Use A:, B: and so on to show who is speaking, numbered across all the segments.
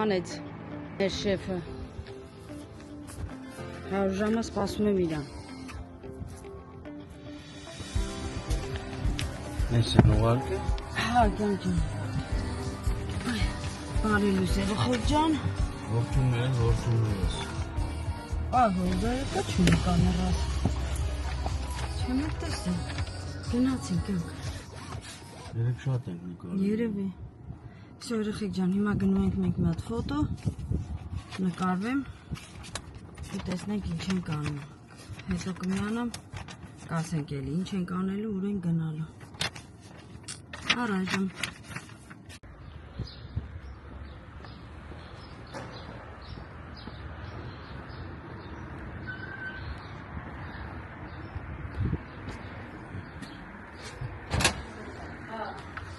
A: հանեց մեր շեֆը։ 100 ժամը սպասում եմ իրան։
B: Ես եմ ուղարկը։
A: Հա, ջան։ Բարի լույսերը խորջան։
B: Որդումներս։
A: Հոզերը կա չունի կամերաս։ Չեմ էլ տեսել։ Գնացինք ենք։
B: Երեք շատ ենք նկարել։
A: Երևի։ Всё, երեխեք ջան, հիմա գնում ենք մենք մի հատ ֆոտո նկարվեմ ու տեսնենք ինչ ենք անում։ Հետո կմիանամ, կասենք էլի ինչ ենք անելու, ուր ենք գնալու։ Առայժմ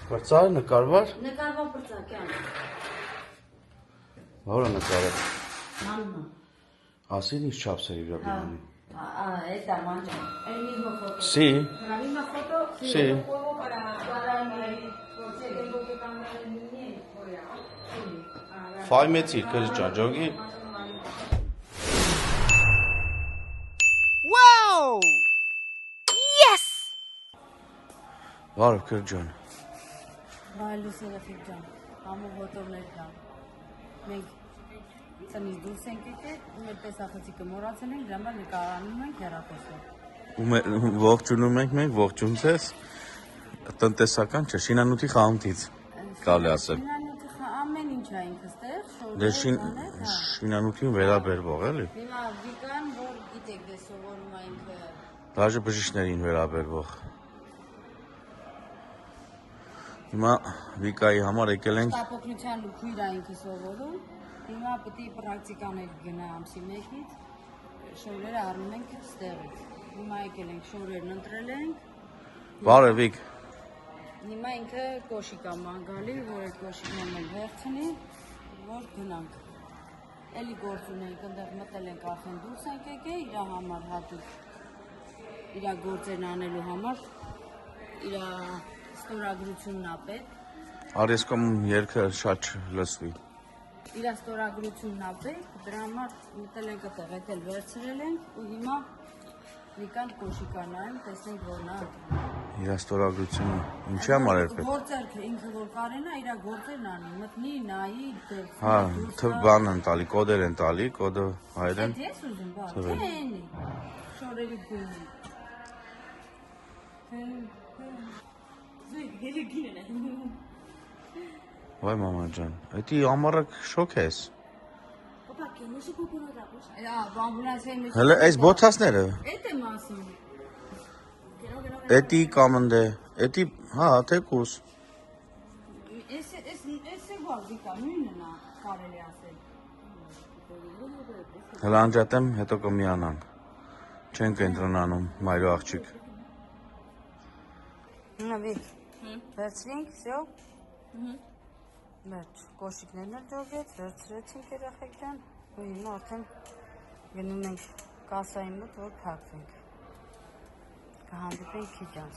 B: Պրծար նկարվար։
A: նկարվա բրծակյան։
B: Որը նկարը։
A: Աննա։
B: Ասին ինչ չափսերի վրա բանի։
A: Esta mancha. El mismo foto.
B: Sí.
A: La misma foto.
B: Sí.
A: El juego para porque tengo que cambiar el muñeco.
B: Ֆայմեցի կրճաջոգի։
C: Wow! Yes!
B: Բարև կրճան։
A: Վայլուս երեխեք ջան, համու հոտորներ կան։ Մենք ծնից դուրս ենք եկել, ու մեր տեսախցիկը մոռացել ենք, դրա համար նկարանում ենք հեռախոսով։
B: Ողջունում ենք մենք, ողջուն ձեզ։ Տնտեսական չէ, շինանյութի խանութից կարելի ասել։
A: Շինանյութի ամեն ինչ է ինքը ստեղ,
B: Դե
A: շորտեր,
B: շինանյութին վերաբերվող էլի։
A: Հիմա Վիկան, որ գիտեք, դե սովորում է ինքը։
B: Դաժե բժիշկներին վերաբերվող։ Հիմա Վիկայի համար եկել ենք
A: Ստապօգնության լուքույր է ինքը սովորում։ Հիմա պետք է պրակտիկաներ գնա ամսի 1-ից, շորերը առնում ենք ստեղից։ Հիմա եկել ենք շորերն ընտրել ենք։
B: Բարև Վիկ։
A: Հիմա ինքը կոշիկ է մանգալի, որ այդ կոշիկն էլ վերցնի, որ գնանք։ Էլի գործ ունենք, այնտեղ մտել ենք արդեն դուրս ենք եկել, իր համար հատուկ իր գործերն անելու համար, իր ստորագրությունն է պետք։
B: Արեսկոմ երկը շատ լսվի։
A: Իր ստորագրությունն է պետք, դրա համար մտել ենք այդտեղ, այդ էլ վերցրել ենք ու հիմա Վիկան կոշիկա նայում, տեսնենք որն է։
B: Իր ստորագրությունը ինչի համար էր պետք։
A: Գործերքը ինքը որ կարենա, իր գործերն անի, մտնի, նայի,
B: Հա, բան են տալի, կոդեր են տալի, կոդը հայերեն։
A: Ես ուզում բա, թե էնի, շորերի գույնի։
B: Վայ մամա ջան, էդի ամառակ շոկ ես։ Հələ այս բոթասները։
A: Էդ եմ ասում։
B: Էդի կամնդե, էդի, հա, թեկուս։
A: Էս է գալ Վիկա, նույնն է կարելի ասել։
B: Հələ անջատեմ, հետո կմիանանք։ Չենք ընտրնանում, մայրո աղջիկ։
A: Նավիկ, վերցրինք, всё։ Վերջ, կոշիկներն էլ ջոգեց, վերցրեցինք երեխեք ջան, ու հիմա արդեն գնում ենք կասայի մոտ, որ փակվենք։ Կհանդիպենք քիչ անց։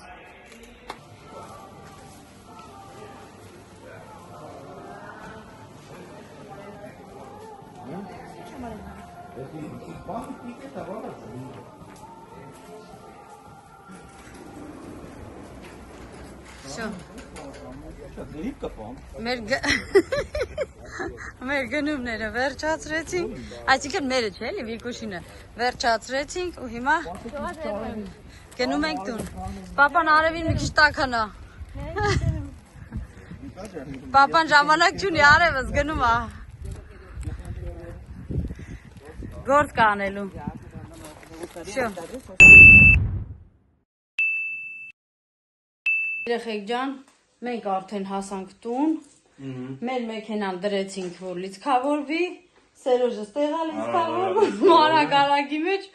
A: Всё։ Մեր գնումները վերջացրեցինք, այսինքն մերը չէ, էլի Վիկուշինը վերջացրեցինք ու հիմա գնում ենք տուն։ Պապան արևին մի քիչ տաքանա։ Պապան ժամանակ չունի, արևս գնում է։ Գործ կա անելու։ Всё։ Երեխեք ջան, մենք արդեն հասանք տուն, մեր մեքենան դրեցինք, որ լիցքավորվի, Սերոժը ստեղ է լիցքավորվում, մանագարակի մեջ,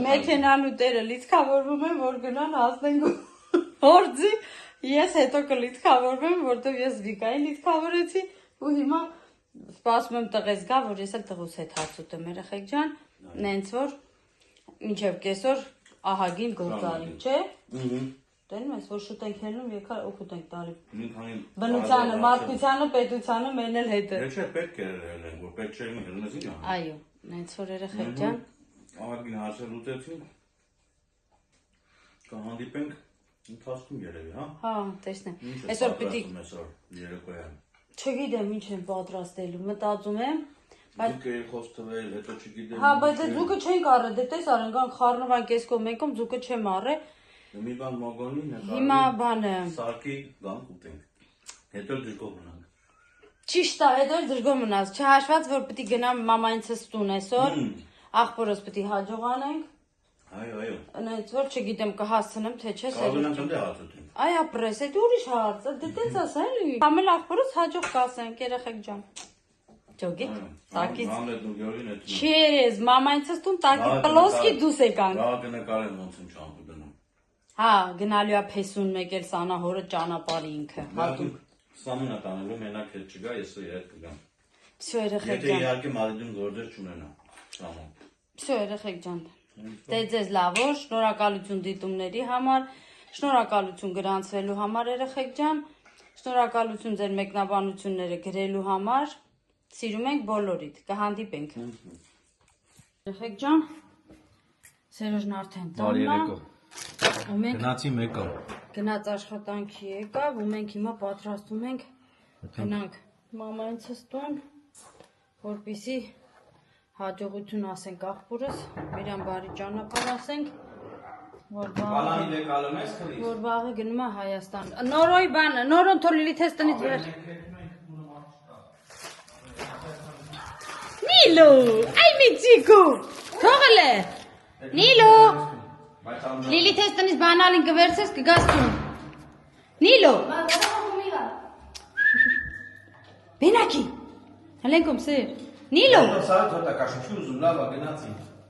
A: մեքենան ու տերը լիցքավորվում են, որ գնան հասնենք հորձի, ես հետո կլիցքավորվեմ, որտև ես Վիկային լիցքավորեցի, ու հիմա սպասում եմ տղես գա, որ ես էլ տղուս հետ հաց ուտեմ, երեխեք ջան, նենց որ, մինչև կեսօր ահագին գործարի, չէ։ Տենում ես, որ շուտ ենք հելնում, եկա օգուտ ենք տալի։
B: Մի քանի
A: Բնությանը, մարդկությանը, պետությանը մեն էլ հետը։
B: Չէ, պետք է ելեն, որ պետք չէ ելնես ինչ ան։
A: Այո, նենց որ երեխեք ջան։
B: Ահագին հարցեր ուտեցին։ Կհանդիպենք ընթացքում երևի, հա։
A: Հա, տեսնեմ։ Այսօր պիտի
B: երեկոյան։
A: չգիտեմ ինչ եմ պատրաստելու, մտածում եմ, բայց
B: Ձուկ էի խոստվել, հետո չգիտեմ։
A: հա, բայց այդ ձուկը չենք առել, դե տես արենգան խառնվանք էսկո մեկում ձուկը չեմ առել։
B: Մի բան մոգոնի նկարի։
A: Հիմա բանը
B: Սարքի գանք ուտենք։ Հետո դժգոհ մնանք։
A: ճիշտ է, հետո դժգոհ մնաց, չհաշված որ պիտի գնամ մամայինցս տուն այսօր, աղբորս պիտի հաջողանենք։
B: Այո։
A: Նենց որ չգիտեմ կհասցնեմ թե չէ
B: Կազանանք ընդ հացուտին։
A: Այ ապրես, այդ ուրիշ հարց է, դե տենց ասա էլի։ Համել աղբորս հաջող կասենք, երեխեք ջան։ Ճոգի, տակից։
B: Համլետ ու Գյորին այդ։
A: Չերես, մամայինցս տուն տակի պլոսկի դուս եկանք։
B: Դա կնկարեմ ոնց եմ ճամփու դնում։
A: Հա, գնալու է փեսուն մեկ էլ սանահորը ճանապարհի ինքը, հատուկ։
B: Սամունա տանելու մենակ հետ չգա, ես հետ կգամ։
A: Всё երեխեք
B: Եթե
A: ջան։
B: իհարկե Մադիդում գործեր չունենա։ Սամուն։
A: Всё երեխեք ջան։ Դե ձեզ լավ օր, շնորհակալություն դիտումների համար, շնորհակալություն գրանցվելու համար երեխեք ջան, շնորհակալություն ձեր մեկնաբանությունները գրելու համար։ Սիրում ենք բոլորիդ, կհանդիպենք։ Երեխեք ջան, Սերոժն արդեն տանն է։ Ու մենք
B: Գնացի մեկը։
A: գնաց աշխատանքի եկավ, ու մենք հիմա պատրաստում ենք գնանք մամայինցս տուն, որպեսզի հաջողություն ասենք աղբորս, իրան բարի ճանապարհ ասենք, որ վաղը գնում է Հայաստան։ Նորոյ բանը, նորոն թող Լիլիթ տնից վեր։ Նիլո, այ միջիկո, թողել է։ Նիլո, Լիլիթ տնից բանալին կվերցես կգաս տուն։ Նիլո։ Բենակի։ Հելենքոմ սեր։ Նիլո։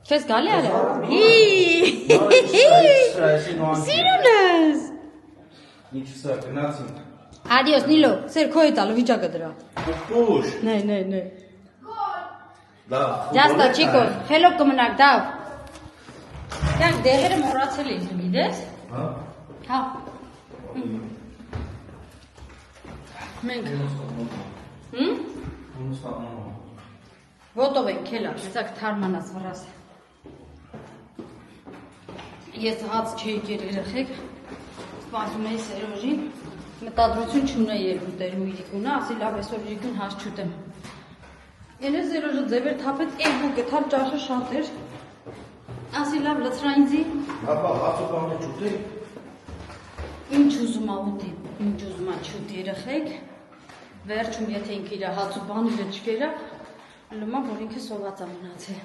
A: Քեզ գալի արա։ Սիրունս։ Adios Նիլո, սեր քո հետ ալու վիճակը դրա։
B: Պուշ։
A: Նե։
B: Լավ։
A: Ճաստա չիկոս, խելոք կմնաք դավ։ Կանք դեղերը մոռացել էի, գիտես։ Հա։ Մենք։ Ոտով ենք քելա, ցակ թարմանաս վրաս։ Ես հաց չէի կեր երեխեք, սպասում էի Սերոժին, մտադրություն չունեի երկուտելու իրիկունը, ասի լավ այսօր իրիկուն հաց չուտեմ։ Էլե Սերոժը ձևեր թապեց երկու գտար ճաշը շատ էր, ասի լավ լծրայինձի։
B: Ապա հացու բանը չուտի։
A: Ինչ ուզում ա ուտի, ինչ ուզում ա չուտի երեխեք, վերջում եթե ինքը իր հաց ու բաները չկերա, լմա որ ինքը սոված ա մնացել։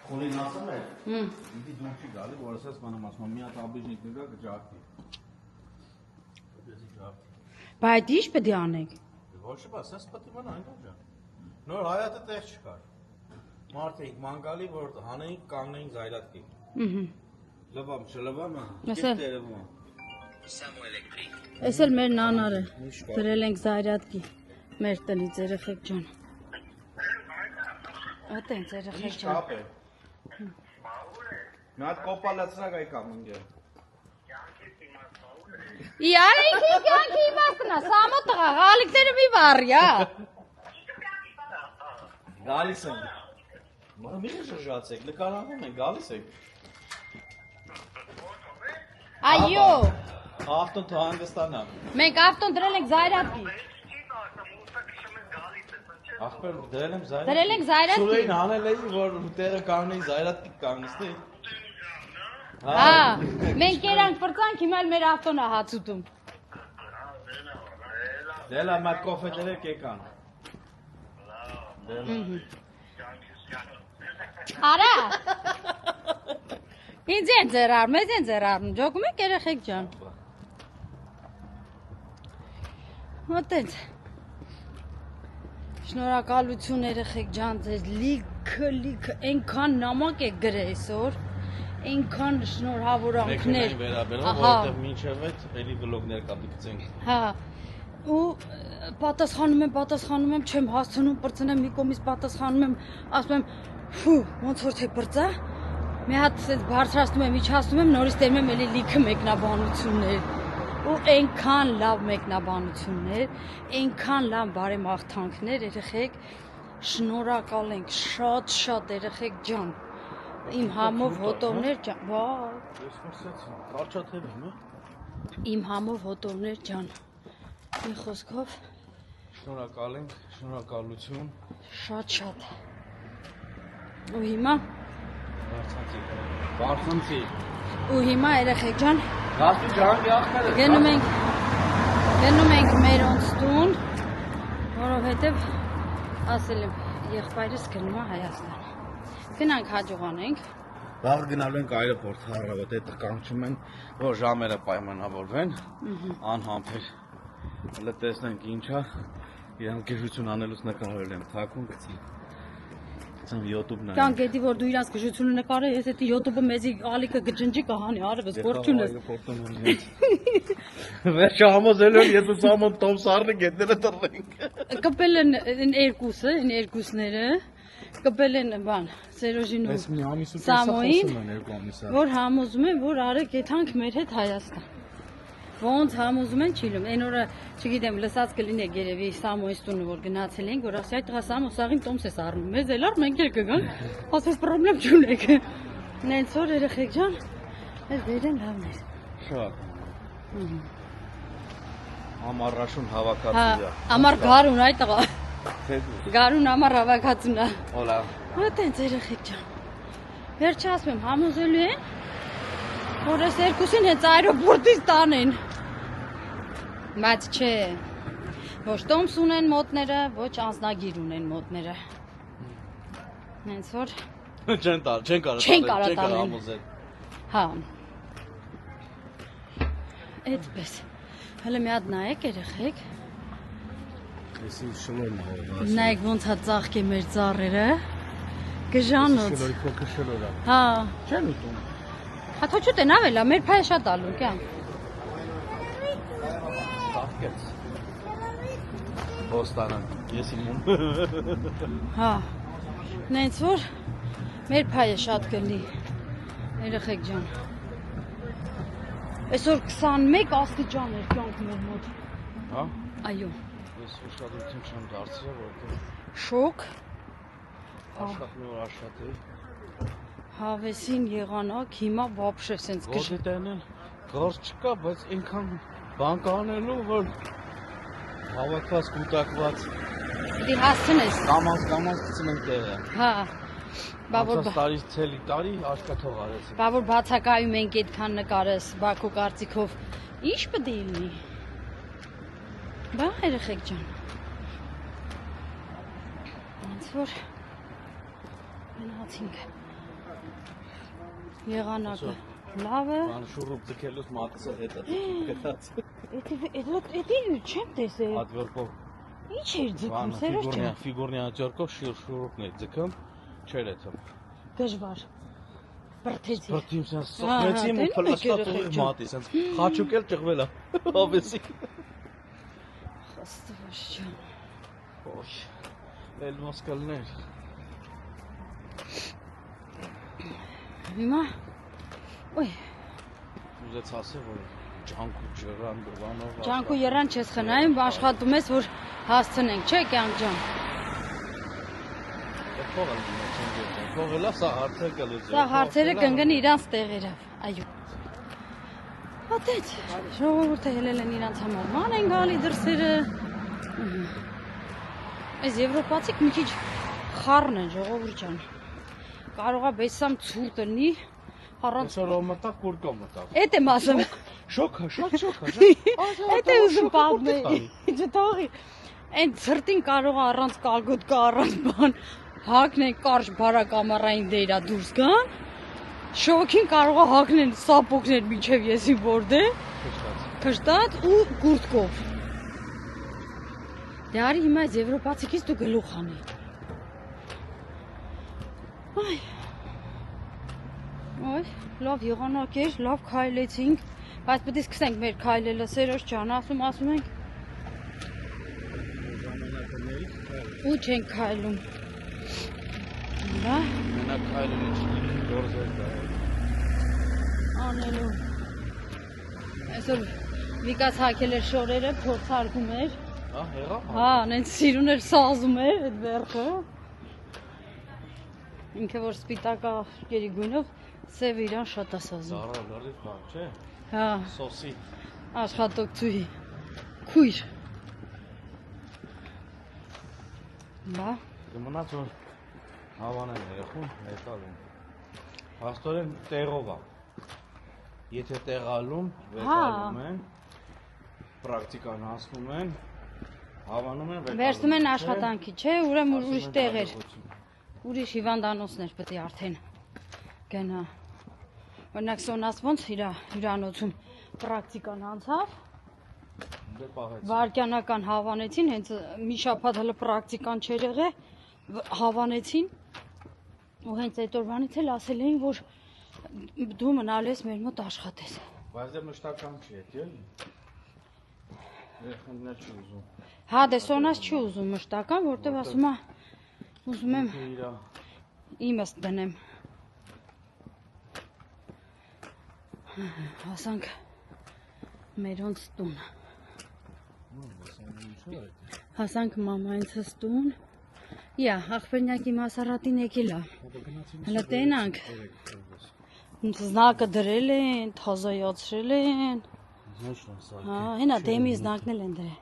B: Խորին ասում է։
A: Ինձի
B: դու չի գալի, որ ասես մանամ ասում, մի հատ աբիժնիկ նգա կջարդի։
A: Բայց ի՞նչ պետք է անենք։
B: Ոչ բա, ասես պետք է մնա այնտեղ ջան։ Նոր հայատը տեղ չկար։ Մարդիկ մանգալի որ հանեին կանգնեին զայրատկի։ Լվամ, շլվամ, դերևում։
A: Էս էլ մեր նանարը, դրել ենք զայրատկի, մեր տնից երեխեք ջան։ Ատենց երեխեք ջան։
B: Չապ է։ Մի հատ կոպալացրակ այ կամ ինգե։
A: Իարը ինքի կյանքի իմաստնա, սամո տղա, հալիքները մի վարի, հա։
B: Գալիս եմ։ Մա մի շրջացեք, նկարանում են, գալիս եք։
A: Այո։
B: Ավտոն թ հանգստանա։
A: Մենք ավտոն դրել ենք զայրատկի։
B: Ախպեր դրել եմ զայրատկի։
A: Դրել ենք զայրատկի։
B: Սուրեն հանել էի, որ տեղը կանգնեի զայրատկի կանգնստի։
A: Հա, մենք երանք պրծանք, հիմա էլ մեր ավտոն է հաց ուտում։
B: Դելա մատ կոֆե դրեք եկան։
A: Արա։ Ինձ են ձեր առնում, մեզ են ձեր առնում, ջոկում եք երեխեք ջան։ Մոտենց։ Շնորհակալություն երեխեք ջան, ձեզ լիքը այնքան նամակ եք գրել այսօր, այնքան շնորհավորանքներ։
B: Որտեղ մինչև այդ էլի վլոգներ կա դիքցենք։
A: Հա։ Ու պատասխանում եմ, չեմ հասցնում, պրծնեմ մի կողմից պատասխանում եմ, ասում եմ, ֆու, ոնց որ թե պրծա։ մի հատ էս բարձրացնում եմ, իջացնում եմ, նորից տերում եմ էլի լիքը մեկնաբանություններ։ Ու այնքան լավ մեկնաբանություններ, այնքան լավ բարեմաղթանքներ, երեխեք, շնորհակալ ենք, շատ երեխեք ջան։ Իմ համով հոտովներ ջան, վայ։ Իմ համով հոտովներ ջան։ Մի խոսքով
B: Շնորհակալ ենք, շնորհակալություն։
A: շատ։ Ու հիմա
B: Բարխանցի։
A: ու հիմա երեխեք ջան,
B: Գաստի ջան, ախմերը։
A: գնում ենք մեր օնստուն, որովհետև ասել եմ եղբայրս գնում է Հայաստան։ Գնանք հաջողանենք։
B: Լավ գնալու ենք այրեպորտ առավոտ այդ կանչում են, որ ժամերը պայմանավորվեն, անհամբեր։ Հələ տեսնենք ինչա, իրանք գժություն անելուց նկարել եմ, թաքուն գցի։ Ցան YouTube-ն է։
A: Կան գետի որ դու իրանց գժությունը նկարել, ես էդի YouTube-ը մեզի ալիքը գջնջի կհանի, արևս գործուն ես։
B: Վերջը համոզել եմ, եթե սամոն Տոմ Սարնի գետները տրվենք։
A: Կպել են երկուսները, կպել են բան, Սերոժին ու Սամոյին, որ համոզում են, որ արեք եթանք մեր հետ Հայաստան։ Ոնց համոզում են չի լում, այն օրը, չգիտեմ, լսած կլինեք երևի Սամոյից տունը, որ գնացել ենք, որ ասի այդ տղա Սամո սաղին Տոմս ես առնում, մեզ էլ առ մենք էլ կգանք, ասես պրոբլեմ չունեք։ Նենց որ երեխեք ջան, այս դերեն լավն էր։
B: Շատ։ Ամառաշուն հավաքածու
A: Հա,
B: է։
A: ամառ գարուն այդ տղա,
B: Թե
A: գարուն ամառ հավաքածուն է։
B: Օլա։
A: Հա տենց երեխեք ջան։ Վերջը ասում եմ, համոզելու են, որ այս երկուսին հենց այրոպորտից տանեն։ Բայց չէ, ոչ Տոմս ունեն մոտները, ոչ անձնագիր ունեն մոտները։ Նենց որ
B: Չեն կարա համոզել։
A: հա։ Այդպես։ Հələ մի հատ նայեք երեխեք։
B: Էսի շլորն է։
A: Նայեք ոնց հա ծաղկ է մեր ծառերը։ Գժանոց։
B: Շլորի փոքր շլոր է։
A: Հա։
B: Չեն ուտում։
A: Հա թո չուտեն ավելա, մեր փայը շատ ալու կյան։
B: Տաղկեց։ Ոստանը, ես իմում։
A: Հա, նենց որ մեր փայը շատ կլի, երեխեք ջան։ Այսօր 21 աստիճան էր կյանք մեր մոտ։
B: Հա։
A: Այո։
B: Ես ուշադրություն չեմ դարձրել, որովհետև
A: Շոկ,
B: աշխատն ու աշխատի։
A: հավեսին եղանակ, հիմա վապշե սենց
B: Գործի տենել, գործ չկա, բայց ինքան բան կանելու, որ հավաքված, կուտակված,
A: դի հասցնես։
B: կամաց կցնենք տեղը։
A: Հա,
B: Անցած տարից ցելի տարի աշխատող արեցի։
A: բա որ բացակայում ենք այդքան նկարես, Բաքու կարծիքով, ինչ պետք է լինի։ Բա երեխեք ջան։ Ոնց որ գնացինք։ Եղանակը լավ է։
B: Բան շուրուպ ձգելուց մատուցը հետը գտած։
A: Էդի չեմ տեսել։
B: Ադվերբով
A: Ինչ էր ձգում, Սերոջ ջան։
B: ֆիգուրնյա ջորկով շուրուպն է ձգում, չեր էթում։
A: Դժվար։ Բրթեցի։
B: Բրթիմ սենց սոխնեցիմ ու փլաստատուղի մատի, սենց խաչուկել ճղվել է, ավեսի։
A: Աստված ջան։
B: Ոչ, էլ մոսկալներ։
A: Հիմա, ոյ,
B: ուզեց ասել, որ ջանք ու ջրան դվանով
A: ջանք ու երան չես խնայում, աշխատում ես, որ հասցնենք, չէ կյանք ջան։
B: Փողելա սա հարցեր կլուծի։
A: Սա հարցերը կընկնի իրանց տեղերով, այո։ Հատեց, ժողովուրդը հելել են իրանց համար, ման են գալի դրսերը։ Այս եվրոպացիք մի քիչ խառն են, ժողովուրդ ջան։ Կարող է բեսամ ցուրտ լինի, առանց
B: Այսօր մտա կուրկա մտա։
A: Էդ եմ ասում։
B: Շոքա, շատ շոքա։
A: Էդ է ուզում պատմել։ Ջտողի։ Այն ցրտին կարող է առանց կալգոտկա, առանց բան հակնեն կարճ բարակ ամառային դերա դուրս գան։ Շոքին կարող է հակնեն սապոկներ միջև եսի որդե։ Փշտած ու կուրտկով։ Դե արի հիմա այս եվրոպացիքից դու գլուխ անի։ Այ։ Ոյ, լավ եղանակ էր, լավ քայլեցինք, բայց պետք է սկսենք մեր քայլելը, Սերոջ ջան, ասում ենք։ Ու չենք քայլում։ Դա
B: Մենակ քայլել չի գործել դա։
A: անելու։ Այսօր Վիկաց հակել էր շորերը, փորձարկում էր։
B: Հա, եղա։
A: Հա, նենց սիրուն էր սազում էր այդ վերքը։ Ինքը որ սպիտակա գերի գույնով, սև իրան շատ է սազում։
B: Զարա լրիվ բան, չէ։
A: Հա,
B: Սոսի։
A: աշխատողցուհի։ Քույր։ Բա,
B: Գմնաց որ հավանեն երախուն ներկալում։ Փաստորեն տեղով է։ Եթե տեղալում, վեկալում են, պրակտիկան հասնում են, հավանում են, վեկալում։
A: վերցնում են աշխատանքի, չէ, ուրեմն ուրիշ տեղեր։ Ուրիշ հիվանդանոցներ պետք է արդեն գնա։ Օրինակ Սոնաս ոնց իր հյուրանոցում պրակտիկան անցավ,
B: Դե պահեց։
A: վարքյանական հավանեցին, հենց մի շաբաթ հələ պրակտիկան չէր եղել, հավանեցին, ու հենց այդ օրվանից էլ ասել էին, որ դու մնալ ես մեր մոտ աշխատես։
B: Բայց դե մշտական չի էդ, էլի։ Երեխաներ չի ուզում։
A: Հա, դե Սոնաս չի ուզում մշտական, որտեվ ասում է, ուզում եմ
B: Իրա
A: իմս դնեմ։ Հասանք մերոնց տուն։ Հասանք մամայինցս տուն։ Իա, աղբերնակի մասարատին եկել է։ Հələ տենանք։ Զնակը դրել են, թազայացրել են։ Հա, հենա դեմի զնակն էլ են դրել։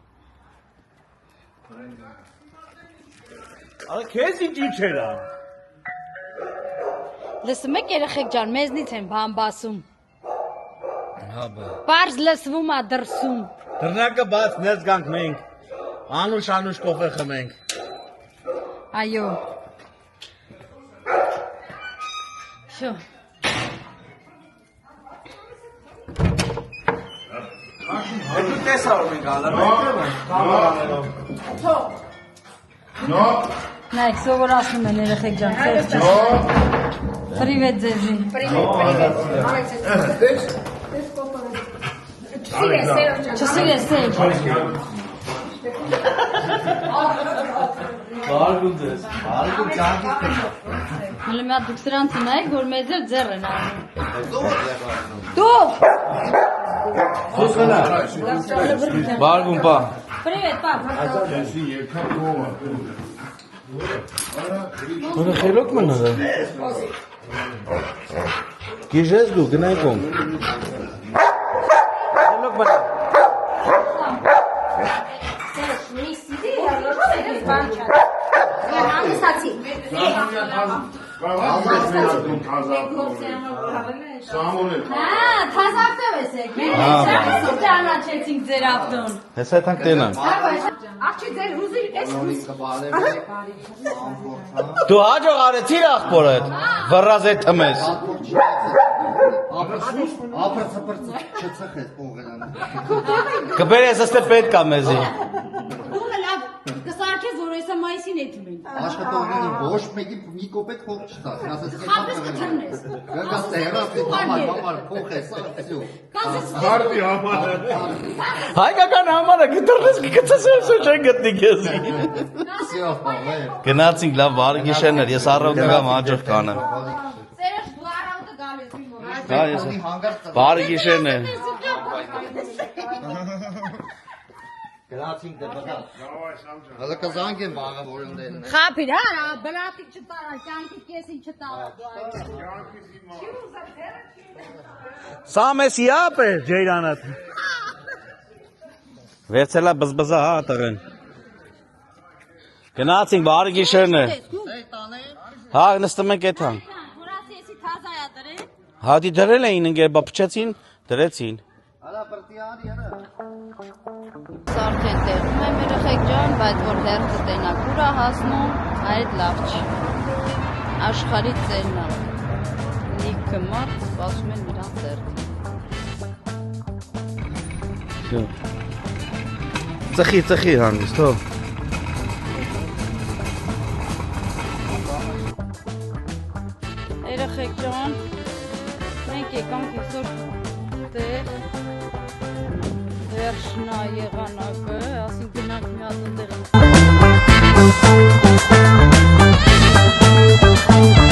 B: Ա քեզ ինչ էր ա։
A: Լսում եք երեխեք ջան, մեզնից են բան բասում։
B: Հա բա։
A: Պարզ լսվում է դրսում։
B: Դռնակը բաց ներս գանք մենք։ Անուշ կոֆե խմենք։
A: Այո։ Շո։
B: Դու տեսա որ մենք ալարում ենք կամերաներով։
A: Նայեք, սովորացնում են երեխեք ջան, խեղճ ջան։ Պրիվետ ձեզի։ Չսիրես սեյք։
B: Բարգուն ձեզ։ Բարգուն ճանքի։
A: Հələ մի հատ դուք սրանց նայեք, որ մեզ էլ ձեռ են անում։ Դու։
B: Բարգուն պա։
A: Պրիվետ, պապ։
B: Որը խելոք մնա։ Գիժես դու գնայ կոմ։ Խելոք մնա։
A: Հա, թազակտև ես եկել։ Ճանաչեցինք ձեր ավտոն։
B: Հեսա եթանք տենանք։
D: Աղջի ձեր հուզի էս հուզ։
B: Դու հաջող արեցիր աղբորդ։ Վռազ է թմես։ Կբերես աստե պետք է մեզի։
A: Դու լավ կսարքես, որ այսա մայիսին էթում են։
E: Աշխատողների ոչ մեկի մի կոպեկ փող չտաս, ասես
A: Խապես կթռնես։
E: գաս տեղացի համար փող է սա всё։
B: Հարդի համարը։ Հայկական համարը գտրնես կգցես չեն գտնի քեզի։
E: Всё, հավեր։
B: Գնացինք լավ բարի գիշերներ, ես առավոտ գամ հաջող կանեմ։
A: Սերեշ դու առավոտը գալիս մի մոտ։
B: Հա ես բարի գիշերներ։
E: Գնացինք դեպքա։ Հələ կզանգ են վաղը որոններն են։
A: Խափիր, հա, բլատի չտարա, կյանքի կեսին չտարա դու այ։
B: Սա մեզ իապ է ջեյրանը։ Վերցելա բզբզա հա տղեն։ Գնացինք բարի գիշերներ։ Հա նստում ենք էթան։
A: Որասի էսի թազայա դրել։
B: Հատի դրել էին ընկեր բա փչեցին, դրեցին։
E: Հələ պրտիարի հələ։
A: Արդեն տեղում եմ երեխեք ջան, բայց որ հերթը տենակ ուր է հասնում, այդ լավ չի։ Աշխարհի ծերն է։ Լիքը մարդ սպասում են նրանց հերթին։
B: Ծխի հանգիստ հո։
A: Երեխեք ջան, մենք եկանք այսօր տեղ վերջնա եղանակը, ասին գնանք մի հատ ընդեղ
C: Thank you.